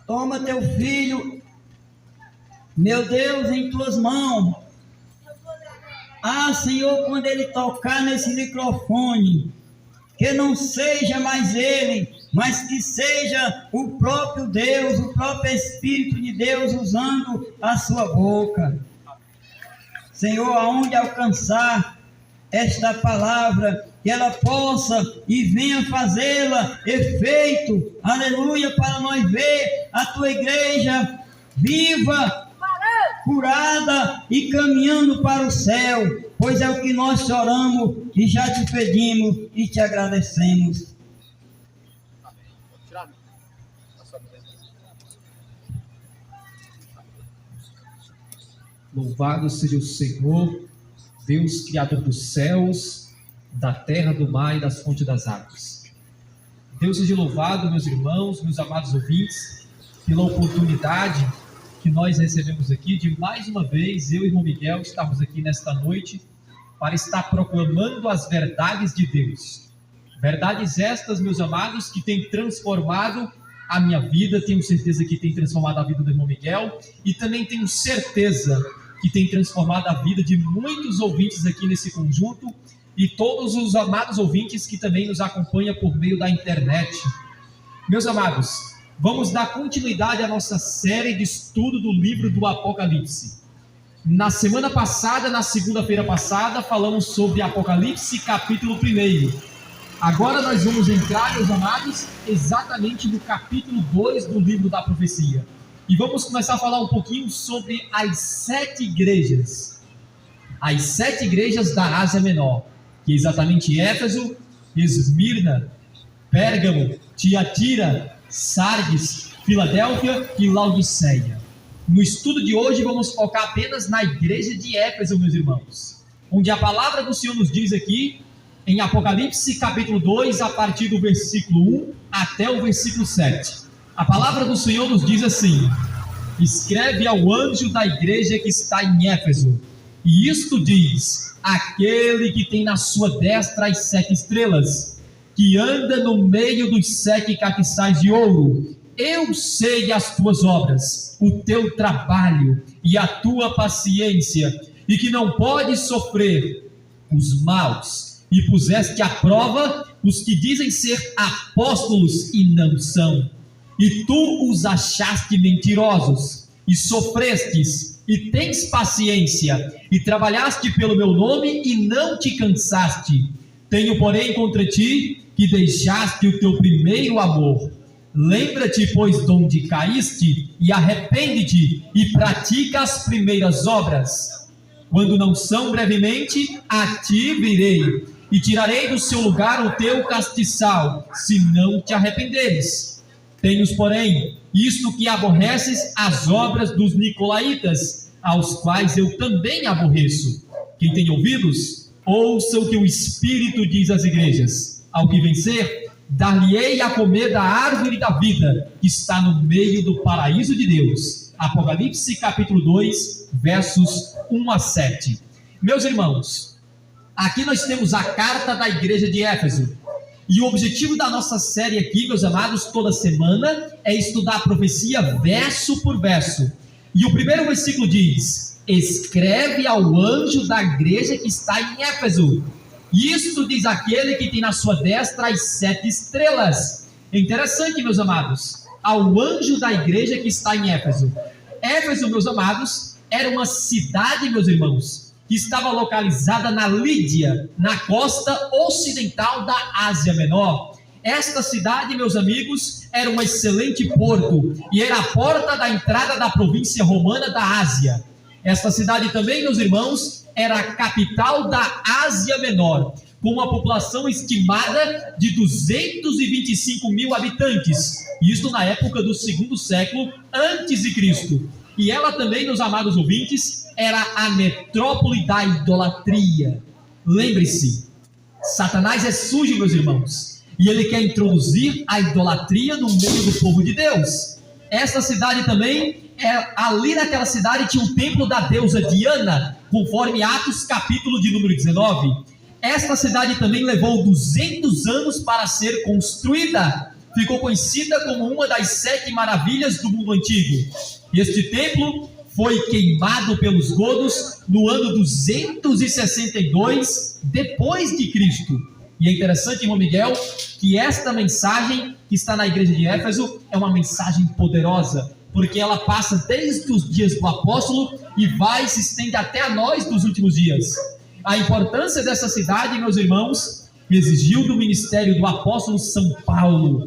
toma teu filho, meu Deus, em tuas mãos. Ah, Senhor, quando ele tocar nesse microfone, que não seja mais ele, mas que seja o próprio Deus, o próprio Espírito de Deus usando a sua boca. Senhor, aonde alcançar esta palavra, que ela possa e venha fazê-la efeito, aleluia, para nós ver a tua igreja viva, curada e caminhando para o céu, pois é o que nós oramos e já te pedimos e te agradecemos. Louvado seja o Senhor, Deus Criador dos céus, da terra, do mar e das fontes das águas. Deus seja louvado, meus irmãos, meus amados ouvintes, pela oportunidade que nós recebemos aqui de mais uma vez, eu e irmão Miguel, estarmos aqui nesta noite para estar proclamando as verdades de Deus. Verdades estas, meus amados, que têm transformado a minha vida, tenho certeza que tem transformado a vida do irmão Miguel, e também tenho certeza que tem transformado a vida de muitos ouvintes aqui nesse conjunto, e todos os amados ouvintes que também nos acompanham por meio da internet. Meus amados, vamos dar continuidade à nossa série de estudo do livro do Apocalipse. Na semana passada, na segunda-feira passada, falamos sobre Apocalipse capítulo 1. Agora nós vamos entrar, meus amados, exatamente no capítulo 2 do livro da profecia. E vamos começar a falar um pouquinho sobre as 7 igrejas. As 7 igrejas da Ásia Menor, que é exatamente Éfeso, Esmirna, Pérgamo, Tiatira, Sardes, Filadélfia e Laodiceia. No estudo de hoje vamos focar apenas na igreja de Éfeso, meus irmãos, onde a palavra do Senhor nos diz aqui, em Apocalipse capítulo 2, a partir do versículo 1 até o versículo 7. A palavra do Senhor nos diz assim: escreve ao anjo da igreja que está em Éfeso, e isto diz: aquele que tem na sua destra as 7 estrelas, que anda no meio dos 7 castiçais de ouro. Eu sei as tuas obras, o teu trabalho e a tua paciência, e que não podes sofrer os maus, e puseste à prova os que dizem ser apóstolos e não são, e tu os achaste mentirosos, e sofrestes, e tens paciência, e trabalhaste pelo meu nome, e não te cansaste. Tenho, porém, contra ti, que deixaste o teu primeiro amor. Lembra-te, pois, de onde caíste, e arrepende-te, e pratica as primeiras obras. Quando não são brevemente, a ti virei, e tirarei do seu lugar o teu castiçal, se não te arrependeres. Tens, porém, isto que aborreces, as obras dos nicolaítas, aos quais eu também aborreço. Quem tem ouvidos, ouça o que o Espírito diz às igrejas. Ao que vencer, dar-lhe-ei a comer da árvore da vida, que está no meio do paraíso de Deus. Apocalipse capítulo 2, versos 1 a 7. Meus irmãos, aqui nós temos a carta da igreja de Éfeso. E o objetivo da nossa série aqui, meus amados, toda semana, é estudar a profecia verso por verso. E o primeiro versículo diz: escreve ao anjo da igreja que está em Éfeso. Isto diz aquele que tem na sua destra as 7 estrelas. É interessante, meus amados, ao anjo da igreja que está em Éfeso. Éfeso, meus amados, era uma cidade, meus irmãos, que estava localizada na Lídia, na costa ocidental da Ásia Menor. Esta cidade, meus amigos, era um excelente porto e era a porta da entrada da província romana da Ásia. Esta cidade também, meus irmãos, era a capital da Ásia Menor, com uma população estimada de 225 mil habitantes, isto na época do 2º século antes de Cristo. E ela também, meus amados ouvintes, era a metrópole da idolatria. Lembre-se, Satanás é sujo, meus irmãos, e ele quer introduzir a idolatria no meio do povo de Deus. Essa cidade também, ali naquela cidade tinha um templo da deusa Diana, conforme Atos capítulo de número 19. Esta cidade também levou 200 anos para ser construída. ficou conhecida como uma das 7 maravilhas do mundo antigo. Este templo foi queimado pelos godos no ano 262 depois de Cristo. E é interessante, irmão Miguel, que esta mensagem que está na igreja de Éfeso é uma mensagem poderosa, porque ela passa desde os dias do apóstolo e se estende até a nós dos últimos dias. A importância dessa cidade, meus irmãos, exigiu do ministério do apóstolo São Paulo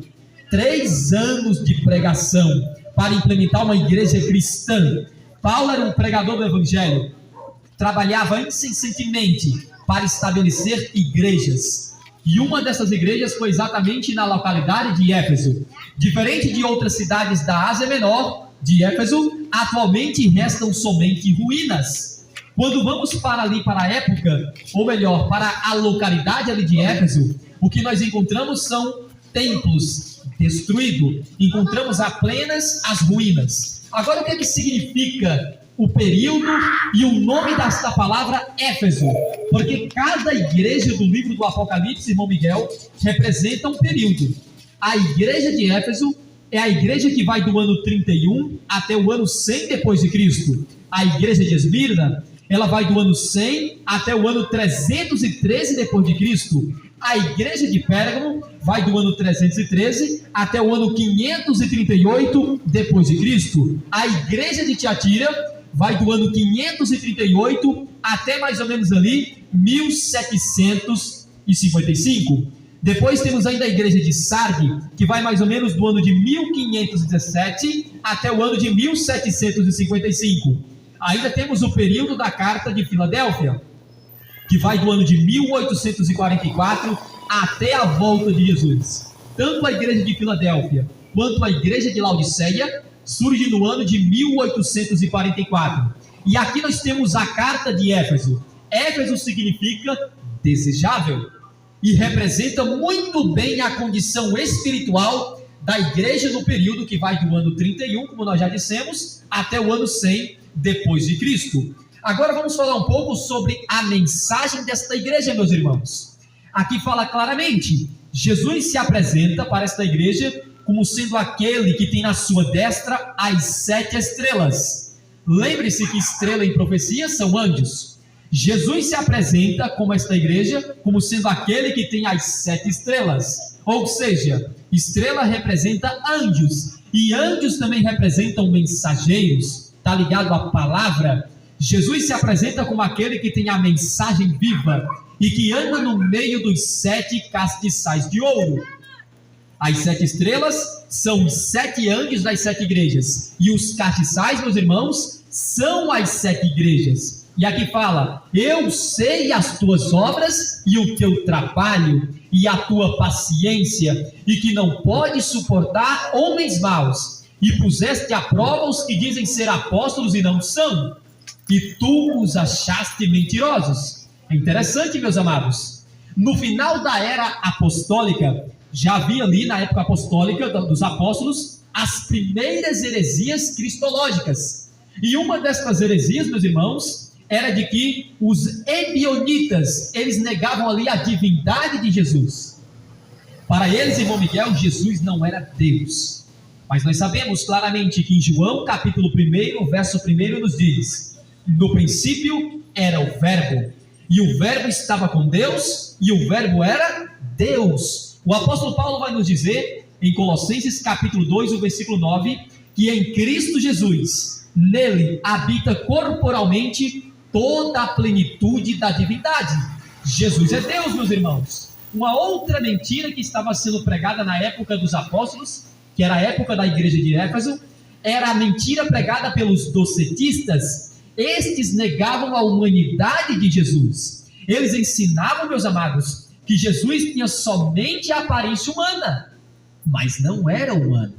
3 anos de pregação para implementar uma igreja cristã. Paulo era um pregador do evangelho, trabalhava incessantemente para estabelecer igrejas. E uma dessas igrejas foi exatamente na localidade de Éfeso. Diferente de outras cidades da Ásia Menor, de Éfeso, atualmente restam somente ruínas. Quando vamos para a época, ou melhor, para a localidade ali de Éfeso, o que nós encontramos são templos destruídos. Encontramos apenas as ruínas. Agora, o que significa o período e o nome desta palavra Éfeso? Porque cada igreja do livro do Apocalipse, irmão Miguel, representa um período. A igreja de Éfeso é a igreja que vai do ano 31 até o ano 100 depois de Cristo. A igreja de Esmirna, ela vai do ano 100 até o ano 313 depois de Cristo. A igreja de Pérgamo vai do ano 313 até o ano 538 depois de Cristo. A igreja de Tiatira vai do ano 538 até mais ou menos ali 1755. Depois temos ainda a igreja de Sardes, que vai mais ou menos do ano de 1517 até o ano de 1755. Ainda temos o período da Carta de Filadélfia, que vai do ano de 1844 até a volta de Jesus. Tanto a igreja de Filadélfia quanto a igreja de Laodiceia surge no ano de 1844. E aqui nós temos a carta de Éfeso. Éfeso significa desejável e representa muito bem a condição espiritual da igreja no período que vai do ano 31, como nós já dissemos, até o ano 100 depois de Cristo. Agora vamos falar um pouco sobre a mensagem desta igreja, meus irmãos. Aqui fala claramente, Jesus se apresenta para esta igreja como sendo aquele que tem na sua destra as 7 estrelas. Lembre-se que estrela em profecia são anjos. Jesus se apresenta como esta igreja, como sendo aquele que tem as 7 estrelas. Ou seja, estrela representa anjos, e anjos também representam mensageiros. Está ligado à palavra. Jesus se apresenta como aquele que tem a mensagem viva, e que anda no meio dos 7 castiçais de ouro. As 7 estrelas são os 7 anjos das 7 igrejas. E os castiçais, meus irmãos, são as 7 igrejas. E aqui fala, eu sei as tuas obras e o teu trabalho e a tua paciência, e que não podes suportar homens maus. E puseste à prova os que dizem ser apóstolos e não são, e tu os achaste mentirosos. É interessante, meus amados. No final da era apostólica, já havia ali na época apostólica dos apóstolos as primeiras heresias cristológicas. E uma destas heresias, meus irmãos, era de que os ebionitas, eles negavam ali a divindade de Jesus. Para eles, irmão Miguel, Jesus não era Deus. Mas nós sabemos claramente que em João capítulo 1, verso 1 nos diz: no princípio era o Verbo, e o Verbo estava com Deus, e o Verbo era Deus. O apóstolo Paulo vai nos dizer, em Colossenses capítulo 2, o versículo 9, que em Cristo Jesus, nele habita corporalmente toda a plenitude da divindade. Jesus é Deus, meus irmãos. Uma outra mentira que estava sendo pregada na época dos apóstolos, que era a época da igreja de Éfeso, era a mentira pregada pelos docetistas. Estes negavam a humanidade de Jesus. Eles ensinavam, meus amados, que Jesus tinha somente a aparência humana, mas não era humano.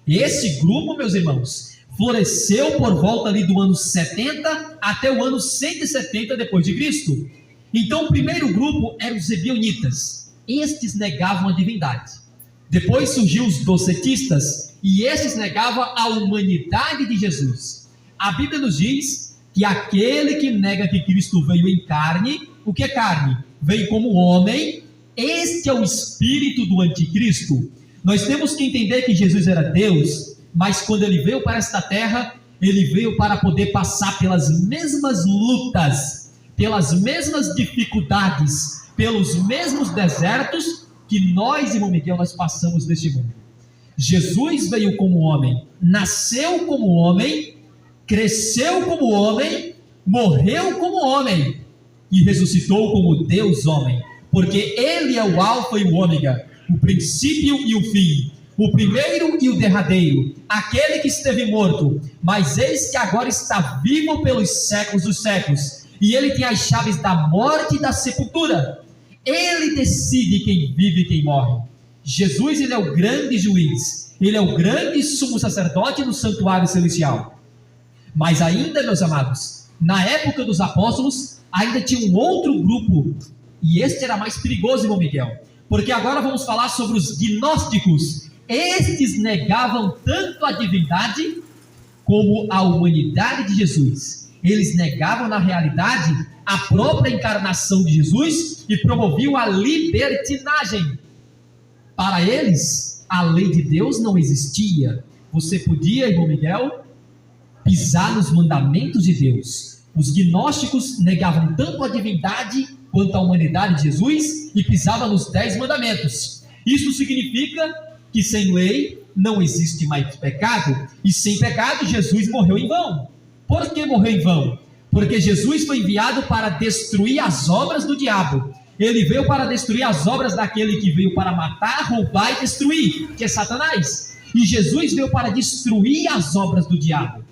Esse grupo, meus irmãos, floresceu por volta ali do ano 70 até o ano 170 depois de Cristo. Então o primeiro grupo eram os ebionitas. Estes negavam a divindade. Depois surgiu os docetistas, e estes negavam a humanidade de Jesus. A Bíblia nos diz que aquele que nega que Cristo veio em carne, o que é carne? Veio como homem. Este é o espírito do anticristo. Nós temos que entender que Jesus era Deus, mas quando ele veio para esta terra, ele veio para poder passar pelas mesmas lutas, pelas mesmas dificuldades, pelos mesmos desertos que nós, irmão Miguel, nós passamos neste mundo. Jesus veio como homem, nasceu como homem, cresceu como homem, morreu como homem e ressuscitou como Deus homem, porque ele é o alfa e o ômega, o princípio e o fim, o primeiro e o derradeiro, aquele que esteve morto, mas eis que agora está vivo pelos séculos dos séculos, e ele tem as chaves da morte e da sepultura. Ele decide quem vive e quem morre. Jesus, ele é o grande juiz, ele é o grande sumo sacerdote no santuário celestial. Mas ainda, meus amados, na época dos apóstolos, ainda tinha um outro grupo, e este era mais perigoso, irmão Miguel, porque agora vamos falar sobre os gnósticos. Estes negavam tanto a divindade como a humanidade de Jesus. Eles negavam, na realidade, a própria encarnação de Jesus e promoviam a libertinagem. Para eles, a lei de Deus não existia. Você podia, irmão Miguel, pisar nos mandamentos de Deus. Os gnósticos negavam tanto a divindade quanto a humanidade de Jesus e pisavam nos 10 mandamentos. Isso significa que sem lei não existe mais pecado, e sem pecado Jesus morreu em vão. Por que morreu em vão? Porque Jesus foi enviado para destruir as obras do diabo. Ele veio para destruir as obras daquele que veio para matar, roubar e destruir, que é Satanás. E Jesus veio para destruir as obras do diabo.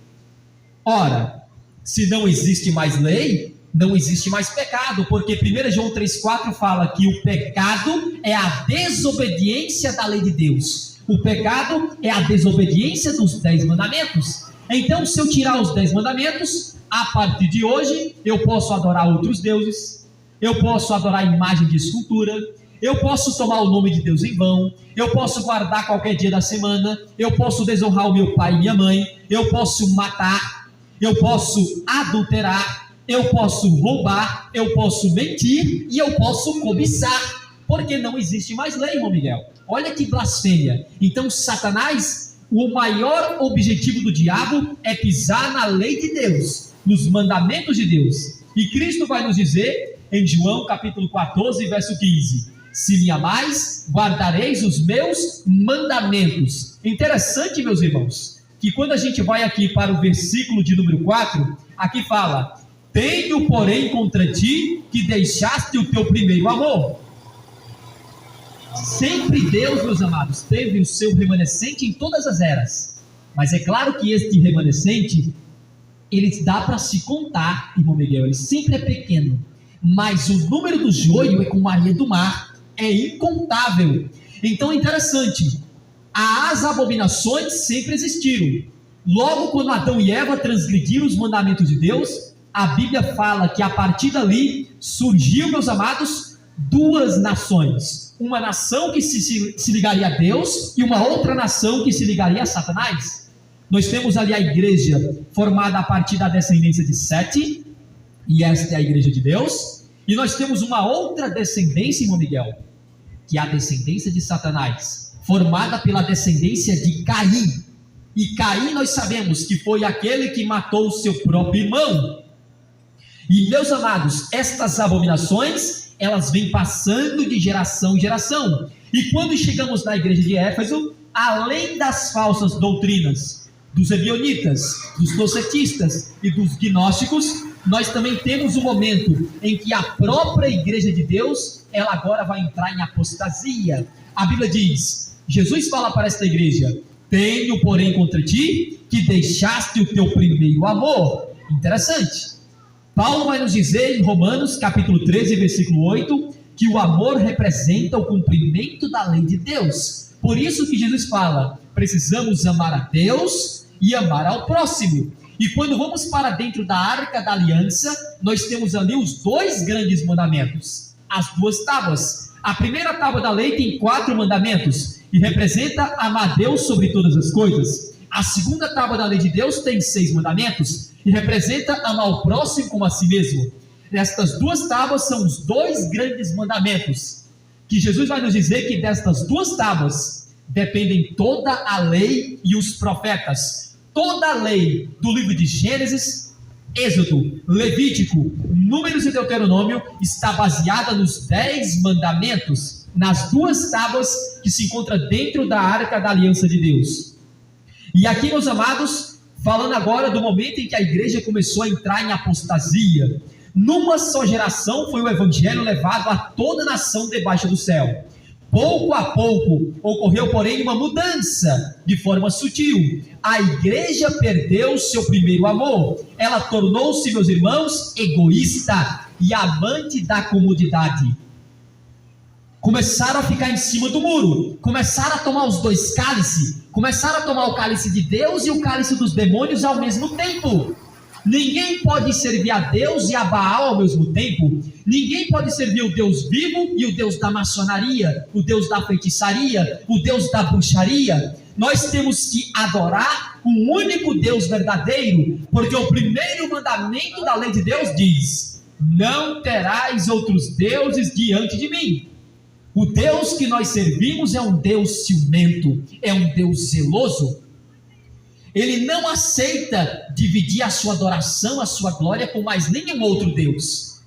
Ora, se não existe mais lei, não existe mais pecado, porque 1 João 3,4 fala que o pecado é a desobediência da lei de Deus. O pecado é a desobediência dos 10 mandamentos. Então, se eu tirar os 10 mandamentos, a partir de hoje, eu posso adorar outros deuses, eu posso adorar imagem de escultura, eu posso tomar o nome de Deus em vão, eu posso guardar qualquer dia da semana, eu posso desonrar o meu pai e minha mãe, eu posso matar, eu posso adulterar, eu posso roubar, eu posso mentir e eu posso cobiçar, porque não existe mais lei, irmão Miguel. Olha que blasfêmia. Então, Satanás, o maior objetivo do diabo é pisar na lei de Deus, nos mandamentos de Deus. E Cristo vai nos dizer em João capítulo 14, verso 15: se me amais, guardareis os meus mandamentos. Interessante, meus irmãos, que quando a gente vai aqui para o versículo de número 4, aqui fala: tenho, porém, contra ti que deixaste o teu primeiro amor. Sempre Deus, meus amados, teve o seu remanescente em todas as eras. Mas é claro que este remanescente, ele dá para se contar, irmão Miguel, ele sempre é pequeno. Mas o número do joio é como a areia do mar, é incontável. Então é interessante, as abominações sempre existiram. Logo quando Adão e Eva transgrediram os mandamentos de Deus, a Bíblia fala que a partir dali surgiu, meus amados, duas nações. Uma nação que se ligaria a Deus e uma outra nação que se ligaria a Satanás. Nós temos ali a igreja formada a partir da descendência de Sete, e esta é a igreja de Deus. E nós temos uma outra descendência, irmão Miguel, que é a descendência de Satanás, formada pela descendência de Caim. E Caim, nós sabemos que foi aquele que matou o seu próprio irmão. E, meus amados, estas abominações, elas vêm passando de geração em geração. E quando chegamos na igreja de Éfeso, além das falsas doutrinas dos ebionitas, dos docetistas e dos gnósticos, nós também temos um momento em que a própria igreja de Deus, ela agora vai entrar em apostasia. A Bíblia diz, Jesus fala para esta igreja: tenho, porém, contra ti que deixaste o teu primeiro amor. Interessante. Paulo vai nos dizer em Romanos capítulo 13, versículo 8, que o amor representa o cumprimento da lei de Deus. Por isso que Jesus fala, precisamos amar a Deus e amar ao próximo. E quando vamos para dentro da arca da aliança, nós temos ali os 2 grandes mandamentos, as 2 tábuas. A primeira tábua da lei tem 4 mandamentos, e representa amar a Deus sobre todas as coisas. A segunda tábua da lei de Deus tem 6 mandamentos, e representa amar o próximo como a si mesmo. Estas 2 tábuas são os 2 grandes mandamentos, que Jesus vai nos dizer que destas 2 tábuas, dependem toda a lei e os profetas. Toda a lei do livro de Gênesis, Êxodo, Levítico, Números e Deuteronômio está baseada nos 10 mandamentos, nas 2 tábuas que se encontram dentro da Arca da Aliança de Deus. E aqui, meus amados, falando agora do momento em que a igreja começou a entrar em apostasia. Numa só geração foi o evangelho levado a toda a nação debaixo do céu. Pouco a pouco ocorreu, porém, uma mudança de forma sutil. A igreja perdeu seu primeiro amor. Ela tornou-se, meus irmãos, egoísta e amante da comodidade. Começaram a ficar em cima do muro, começaram a tomar os 2 cálices, começaram a tomar o cálice de Deus e o cálice dos demônios ao mesmo tempo. Ninguém pode servir a Deus e a Baal ao mesmo tempo. Ninguém pode servir o Deus vivo e o Deus da maçonaria, o Deus da feitiçaria, o Deus da bruxaria. Nós temos que adorar o único Deus verdadeiro, porque o primeiro mandamento da lei de Deus diz: não terás outros deuses diante de mim. O Deus que nós servimos é um Deus ciumento, é um Deus zeloso. Ele não aceita dividir a sua adoração, a sua glória com mais nenhum outro Deus.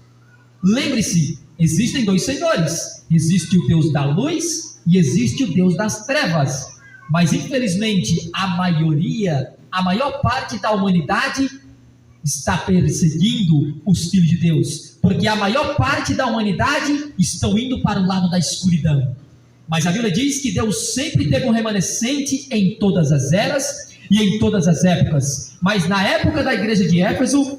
Lembre-se, existem 2 senhores. Existe o Deus da luz e existe o Deus das trevas. Mas infelizmente a maior parte da humanidade está perseguindo os filhos de Deus, porque a maior parte da humanidade estão indo para o lado da escuridão. Mas a Bíblia diz que Deus sempre teve um remanescente em todas as eras e em todas as épocas. Mas na época da igreja de Éfeso,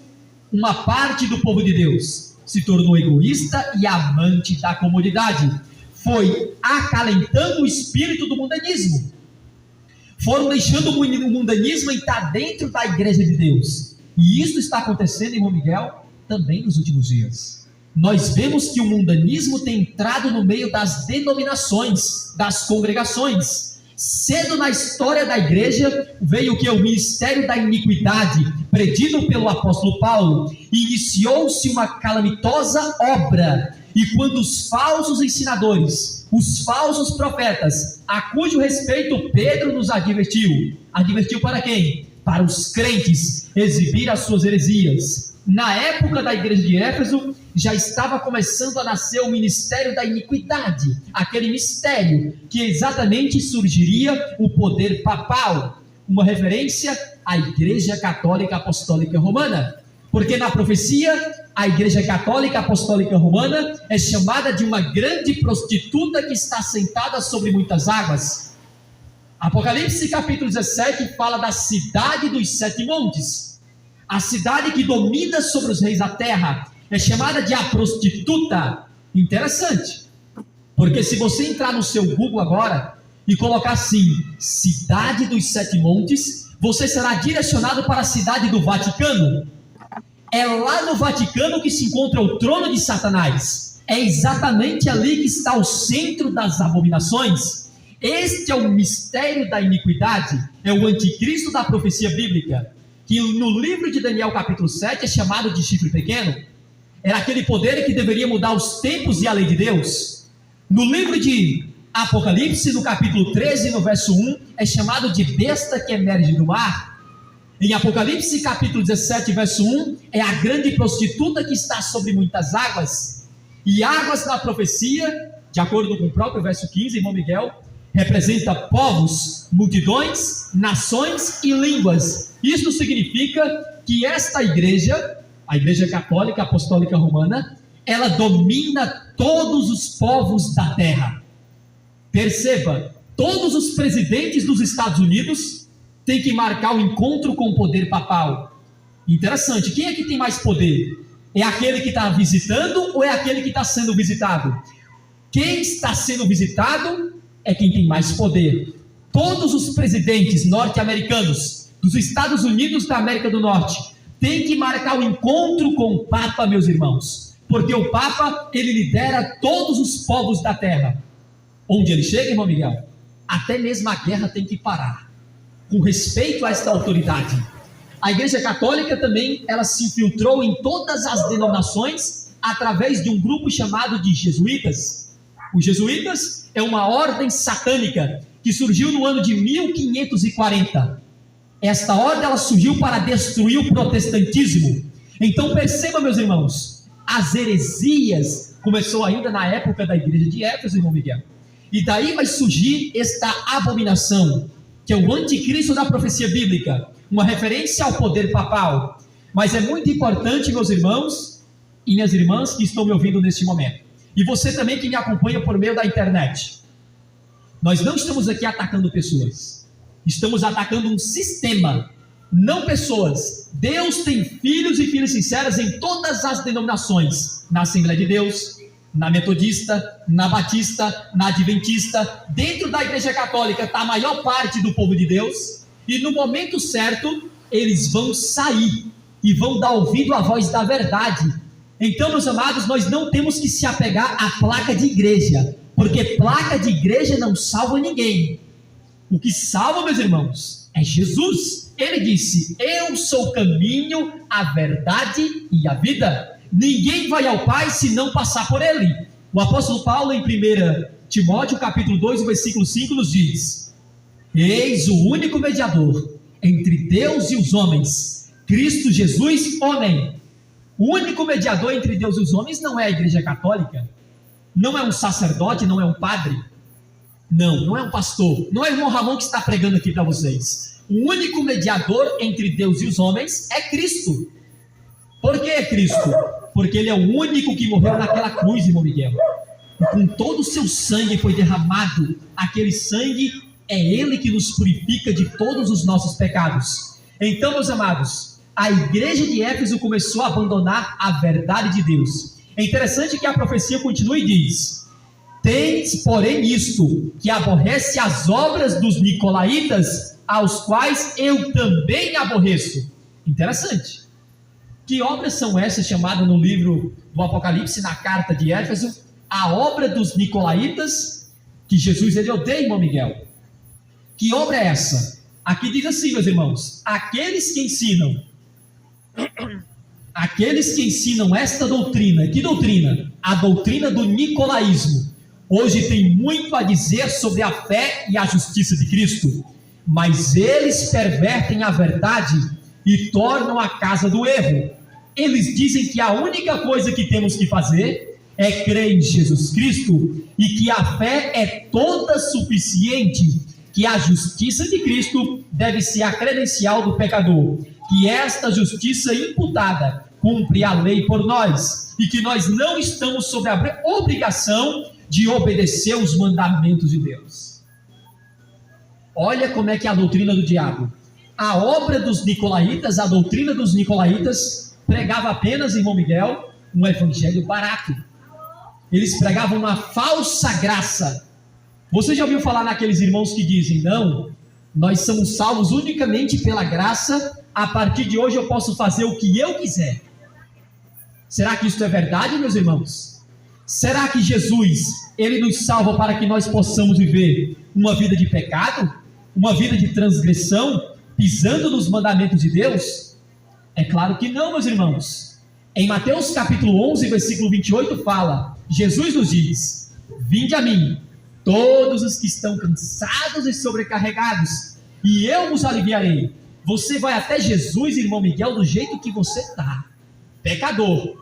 uma parte do povo de Deus se tornou egoísta e amante da comodidade. Foi acalentando o espírito do mundanismo. Foram deixando o mundanismo entrar dentro da igreja de Deus. E isso está acontecendo, irmão Miguel, também nos últimos dias. Nós vemos que o mundanismo tem entrado no meio das denominações, das congregações. Cedo na história da igreja veio o que? O ministério da iniquidade, predido pelo apóstolo Paulo. Iniciou-se uma calamitosa obra. E quando os falsos ensinadores, os falsos profetas, a cujo respeito Pedro nos advertiu para quem? Para os crentes exibir as suas heresias. Na época da igreja de Éfeso, já estava começando a nascer o ministério da iniquidade, aquele mistério que exatamente surgiria o poder papal, uma referência à Igreja Católica Apostólica Romana, porque na profecia, a Igreja Católica Apostólica Romana é chamada de uma grande prostituta que está sentada sobre muitas águas. Apocalipse capítulo 17 fala da cidade dos 7 montes, a cidade que domina sobre os reis da terra, é chamada de a prostituta. Interessante, porque se você entrar no seu Google agora e colocar assim, cidade dos 7 montes, você será direcionado para a cidade do Vaticano. É lá no Vaticano que se encontra o trono de Satanás. É exatamente ali que está o centro das abominações. Este é o mistério da iniquidade, é o anticristo da profecia bíblica, que no livro de Daniel capítulo 7 é chamado de chifre pequeno. Era aquele poder que deveria mudar os tempos e a lei de Deus. No livro de Apocalipse, no capítulo 13, no verso 1, é chamado de besta que emerge do mar. Em Apocalipse capítulo 17, verso 1, é a grande prostituta que está sobre muitas águas. E águas na profecia, de acordo com o próprio verso 15, irmão Miguel, representa povos, multidões, nações e línguas. Isso significa que esta igreja, a Igreja Católica Apostólica Romana, ela domina todos os povos da terra. Perceba, todos os presidentes dos Estados Unidos têm que marcar o encontro com o poder papal. Interessante, quem é que tem mais poder? É aquele que está visitando ou é aquele que está sendo visitado? Quem está sendo visitado é quem tem mais poder. Todos os presidentes norte-americanos dos Estados Unidos da América do Norte têm que marcar o encontro com o Papa, meus irmãos, porque o Papa, ele lidera todos os povos da terra. Onde ele chega, irmão Miguel, até mesmo a guerra tem que parar, com respeito a esta autoridade. A Igreja Católica também, ela se infiltrou em todas as denominações através de um grupo chamado de jesuítas. Os jesuítas é uma ordem satânica que surgiu no ano de 1540. Esta ordem ela surgiu para destruir o protestantismo. Então perceba, meus irmãos, as heresias começou ainda na época da igreja de Éfeso, irmão Miguel. E daí vai surgir esta abominação, que é o anticristo da profecia bíblica, uma referência ao poder papal. Mas é muito importante, meus irmãos e minhas irmãs que estão me ouvindo neste momento, e você também que me acompanha por meio da internet, nós não estamos aqui atacando pessoas, estamos atacando um sistema, não pessoas. Deus tem filhos e filhas sinceras em todas as denominações, na Assembleia de Deus, na Metodista, na Batista, na Adventista. Dentro da Igreja Católica está a maior parte do povo de Deus, e no momento certo eles vão sair e vão dar ouvido à voz da verdade. Então, meus amados, nós não temos que se apegar à placa de igreja, porque placa de igreja não salva ninguém. O que salva, meus irmãos, é Jesus. Ele disse: eu sou o caminho, a verdade e a vida. Ninguém vai ao Pai se não passar por ele. O apóstolo Paulo, em 1 Timóteo, capítulo 2, versículo 5, nos diz: eis o único mediador entre Deus e os homens, Cristo Jesus, homem. O único mediador entre Deus e os homens não é a Igreja Católica, não é um sacerdote, não é um padre, não é um pastor, não é o irmão Ramon que está pregando aqui para vocês. O único mediador entre Deus e os homens é Cristo. Por que é Cristo? Porque ele é o único que morreu naquela cruz, irmão Miguel, e com todo o seu sangue foi derramado. Aquele sangue é ele que nos purifica de todos os nossos pecados. Então, meus amados, a igreja de Éfeso começou a abandonar a verdade de Deus. É interessante que a profecia continua e diz: tens, porém, isto, que aborrece as obras dos nicolaítas, aos quais eu também aborreço. Interessante. Que obras são essas chamadas no livro do Apocalipse, na carta de Éfeso? A obra dos nicolaítas, que Jesus ele odeia, irmão Miguel. Que obra é essa? Aqui diz assim, meus irmãos: aqueles que ensinam esta doutrina. Que doutrina? A doutrina do nicolaísmo. Hoje tem muito a dizer sobre a fé e a justiça de Cristo, mas eles pervertem a verdade e tornam a casa do erro. Eles dizem que a única coisa que temos que fazer é crer em Jesus Cristo, e que a fé é toda suficiente, que a justiça de Cristo deve ser a credencial do pecador, que esta justiça imputada cumpre a lei por nós, e que nós não estamos sob a obrigação de obedecer os mandamentos de Deus. Olha como é que é a doutrina do diabo. A obra dos nicolaítas, a doutrina dos nicolaítas, pregava apenas, irmão Miguel, um evangelho barato. Eles pregavam uma falsa graça. Você já ouviu falar naqueles irmãos que dizem: não, nós somos salvos unicamente pela graça, a partir de hoje eu posso fazer o que eu quiser. Será que isso é verdade, meus irmãos? Será que Jesus, ele nos salva para que nós possamos viver uma vida de pecado, uma vida de transgressão, pisando nos mandamentos de Deus? É claro que não, meus irmãos. Em Mateus capítulo 11, versículo 28 fala, Jesus nos diz: vinde a mim, todos os que estão cansados e sobrecarregados, e eu vos aliviarei. Você vai até Jesus, irmão Miguel, do jeito que você está, pecador.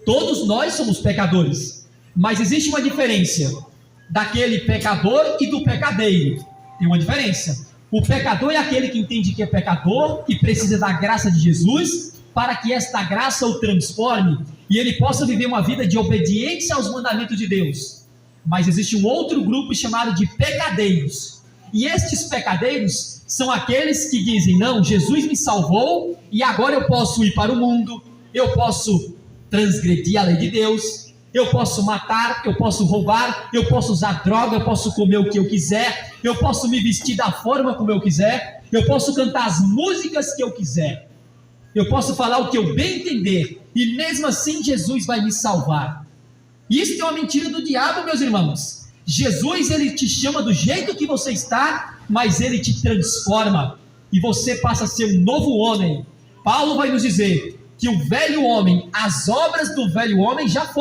Todos nós somos pecadores, mas existe uma diferença daquele pecador e do pecadeiro. Tem uma diferença. O pecador é aquele que entende que é pecador e precisa da graça de Jesus para que esta graça o transforme e ele possa viver uma vida de obediência aos mandamentos de Deus. Mas existe um outro grupo chamado de pecadeiros, e estes pecadeiros são aqueles que dizem: não, Jesus me salvou e agora eu posso ir para o mundo, eu posso transgredir a lei de Deus, eu posso matar, eu posso roubar, eu posso usar droga, eu posso comer o que eu quiser, eu posso me vestir da forma como eu quiser, eu posso cantar as músicas que eu quiser, eu posso falar o que eu bem entender, e mesmo assim Jesus vai me salvar. Isso é uma mentira do diabo, meus irmãos. Jesus, ele te chama do jeito que você está, mas ele te transforma, e você passa a ser um novo homem. Paulo vai nos dizer que o velho homem, as obras do velho homem já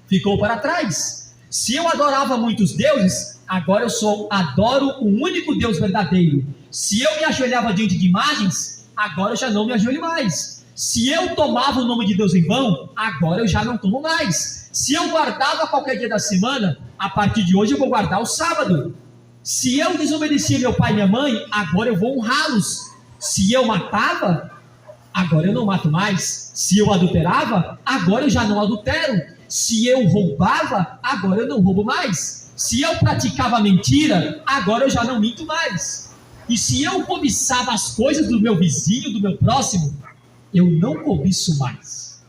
ficou para trás. Se eu adorava muitos deuses, agora eu adoro o único Deus verdadeiro. Se eu me ajoelhava diante de imagens, agora eu já não me ajoelho mais. Se eu tomava o nome de Deus em vão, agora eu já não tomo mais. Se eu guardava qualquer dia da semana, a partir de hoje eu vou guardar o sábado. Se eu desobedecia meu pai e minha mãe, agora eu vou honrá-los. Se eu matava, agora eu não mato mais. Se eu adulterava, agora eu já não adultero. Se eu roubava, agora eu não roubo mais. Se eu praticava mentira, agora eu já não minto mais. E se eu cobiçava as coisas do meu vizinho, do meu próximo, eu não cobiço mais.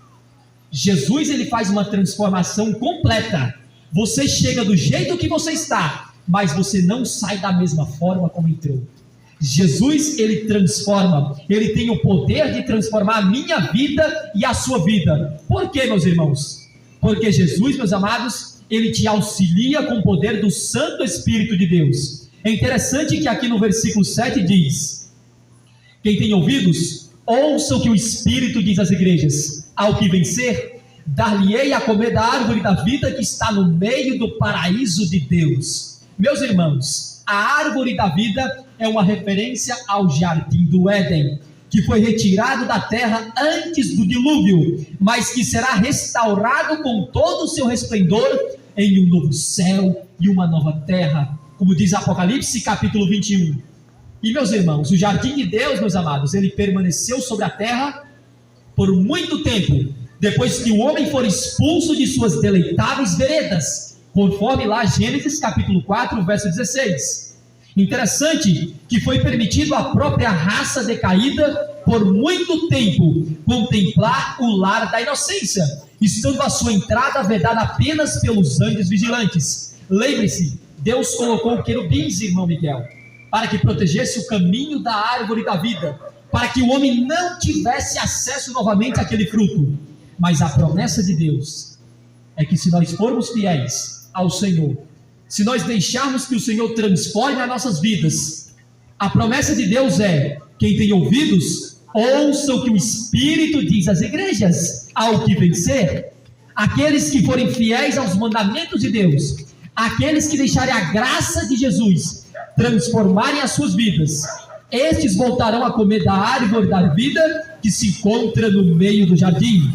Jesus, ele faz uma transformação completa. Você chega do jeito que você está, mas você não sai da mesma forma como entrou. Jesus, ele transforma, ele tem o poder de transformar a minha vida e a sua vida. Por quê, meus irmãos? Porque Jesus, meus amados, ele te auxilia com o poder do Santo Espírito de Deus. É interessante que aqui no versículo 7 diz: quem tem ouvidos, ouça o que o Espírito diz às igrejas. Ao que vencer, dar-lhe-ei a comer da árvore da vida que está no meio do paraíso de Deus. Meus irmãos, a árvore da vida é uma referência ao jardim do Éden, que foi retirado da terra antes do dilúvio, mas que será restaurado com todo o seu resplendor em um novo céu e uma nova terra, como diz Apocalipse capítulo 21. E meus irmãos, o jardim de Deus, meus amados, ele permaneceu sobre a terra por muito tempo, depois que o homem for expulso de suas deleitáveis veredas, conforme lá Gênesis capítulo 4, verso 16. Interessante que foi permitido à própria raça decaída por muito tempo contemplar o lar da inocência, estando a sua entrada vedada apenas pelos anjos vigilantes. Lembre-se, Deus colocou querubins, irmão Miguel, para que protegesse o caminho da árvore da vida, para que o homem não tivesse acesso novamente àquele fruto. Mas a promessa de Deus é que se nós formos fiéis ao Senhor, se nós deixarmos que o Senhor transforme as nossas vidas, a promessa de Deus é: quem tem ouvidos, ouça o que o Espírito diz às igrejas. Ao que vencer, aqueles que forem fiéis aos mandamentos de Deus, aqueles que deixarem a graça de Jesus transformarem as suas vidas, estes voltarão a comer da árvore da vida que se encontra no meio do jardim.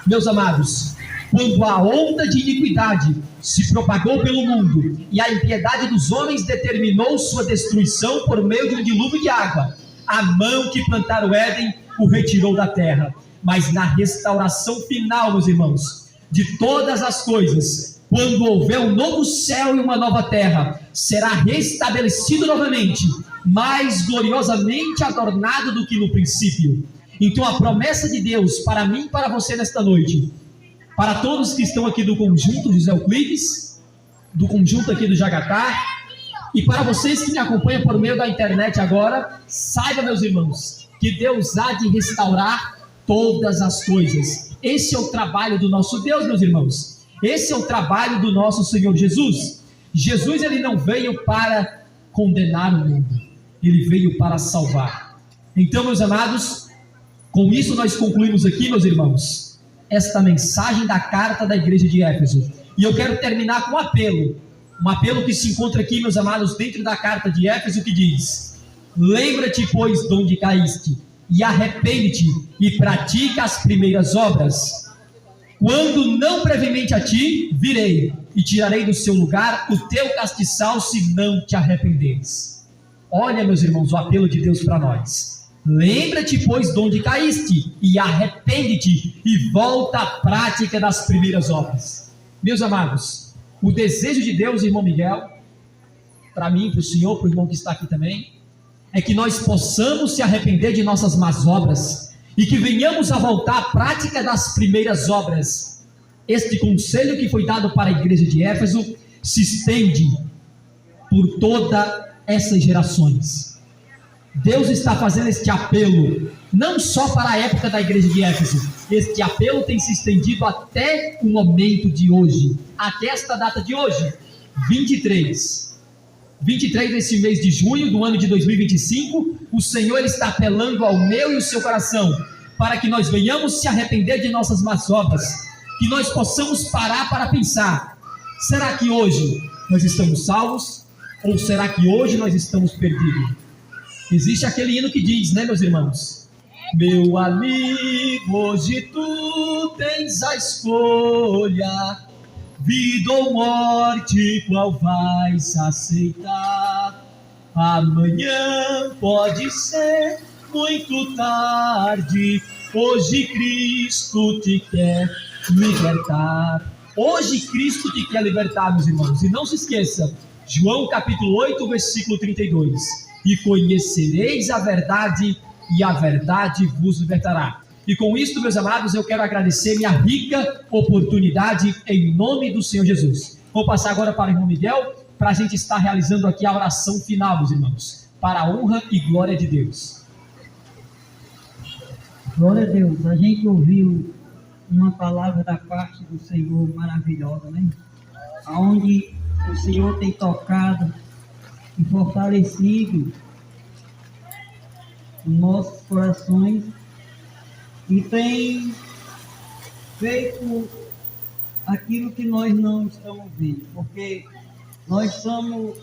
Meus amados, quando a onda de iniquidade se propagou pelo mundo e a impiedade dos homens determinou sua destruição por meio de um dilúvio de água, a mão que plantara o Éden o retirou da terra. Mas na restauração final, meus irmãos, de todas as coisas, quando houver um novo céu e uma nova terra, será restabelecido novamente, mais gloriosamente adornado do que no princípio. Então a promessa de Deus para mim e para você nesta noite, para todos que estão aqui do conjunto José Euclides, do conjunto aqui do Jagatá, e para vocês que me acompanham por meio da internet agora, saiba, meus irmãos, que Deus há de restaurar todas as coisas. Esse é o trabalho do nosso Deus, meus irmãos. Esse é o trabalho do nosso Senhor Jesus. Jesus, ele não veio para condenar o mundo, ele veio para salvar. Então, meus amados, com isso nós concluímos aqui, meus irmãos, esta mensagem da carta da igreja de Éfeso. E eu quero terminar com um apelo que se encontra aqui, meus amados, dentro da carta de Éfeso, que diz: lembra-te, pois, de onde caíste, e arrepende-te, e pratica as primeiras obras. Quando não brevemente a ti virei, e tirarei do seu lugar o teu castiçal, se não te arrependeres. Olha, meus irmãos, o apelo de Deus para nós. Lembra-te, pois, de onde caíste, e arrepende-te, e volta à prática das primeiras obras. Meus amados, o desejo de Deus, irmão Miguel, para mim, para o senhor, para o irmão que está aqui também, é que nós possamos se arrepender de nossas más obras, e que venhamos a voltar à prática das primeiras obras. Este conselho que foi dado para a igreja de Éfeso se estende por todas essas gerações. Deus está fazendo este apelo, não só para a época da igreja de Éfeso. Este apelo tem se estendido até o momento de hoje, até esta data de hoje, 23 desse mês de junho do ano de 2025, o Senhor está apelando ao meu e o seu coração, para que nós venhamos se arrepender de nossas más obras, que nós possamos parar para pensar: será que hoje nós estamos salvos? Ou será que hoje nós estamos perdidos? Existe aquele hino que diz, né, meus irmãos? Meu amigo, hoje tu tens a escolha, vida ou morte, qual vais aceitar? Amanhã pode ser muito tarde, hoje Cristo te quer libertar. Hoje Cristo te quer libertar, meus irmãos. E não se esqueça, João capítulo 8, versículo 32. E conhecereis a verdade, e a verdade vos libertará. E com isto, meus amados, eu quero agradecer minha rica oportunidade em nome do Senhor Jesus. Vou passar agora para o irmão Miguel, para a gente estar realizando aqui a oração final, meus irmãos, para a honra e glória de Deus. Glória a Deus. A gente ouviu uma palavra da parte do Senhor maravilhosa, né? Onde o Senhor tem tocado e fortalecido nossos corações e tem feito aquilo que nós não estamos vendo, porque nós somos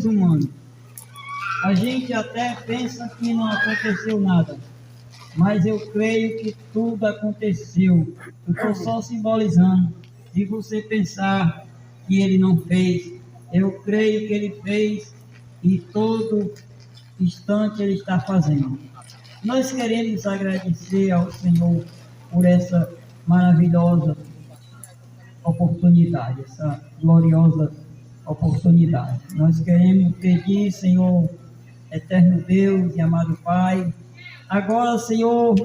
humanos. A gente até pensa que não aconteceu nada, mas eu creio que tudo aconteceu. Eu estou só simbolizando de você pensar que ele não fez. Eu creio que ele fez e todo instante ele está fazendo. Nós queremos agradecer ao Senhor por essa maravilhosa oportunidade, essa gloriosa oportunidade. Nós queremos pedir, Senhor, eterno Deus e amado Pai, agora, Senhor,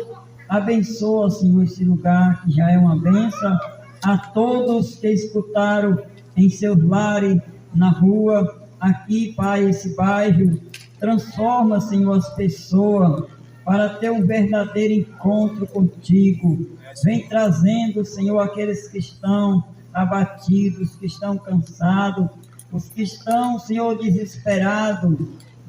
abençoa, Senhor, esse lugar que já é uma bênção a todos que escutaram em seus lares, na rua, aqui, Pai, esse bairro. Transforma, Senhor, as pessoas para ter um verdadeiro encontro contigo. Vem trazendo, Senhor, aqueles que estão abatidos, que estão cansados, os que estão, Senhor, desesperados.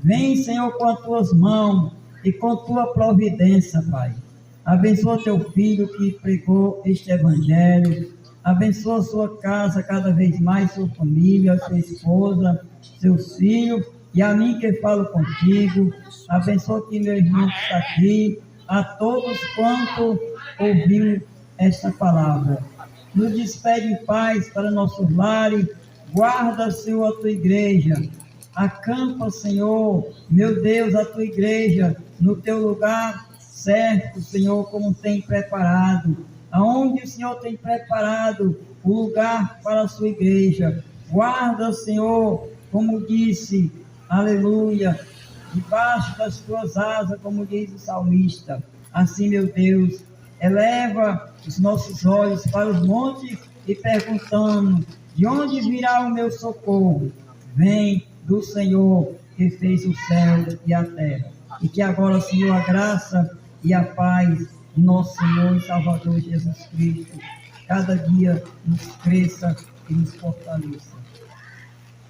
Vem, Senhor, com as tuas mãos e com tua providência, Pai. Abençoa teu filho que pregou este evangelho. Abençoa sua casa cada vez mais, sua família, sua esposa, seus filhos. E a mim que falo contigo, abençoa aqui meu irmão que está aqui, a todos quanto ouviu esta palavra. Nos despede em paz para nossos lares, guarda, Senhor, a tua igreja, acampa, Senhor, meu Deus, a tua igreja, no teu lugar certo, Senhor, como tem preparado, aonde o Senhor tem preparado o lugar para a sua igreja, guarda, Senhor, como disse, aleluia, debaixo das tuas asas, como diz o salmista. Assim, meu Deus, eleva os nossos olhos para os montes e perguntando, de onde virá o meu socorro? Vem do Senhor que fez o céu e a terra. E que agora, Senhor, a graça e a paz de nosso Senhor e Salvador Jesus Cristo, cada dia nos cresça e nos fortaleça.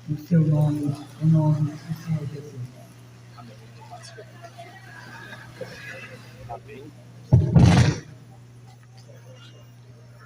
No seu nome, em nome do Senhor Jesus. Amém.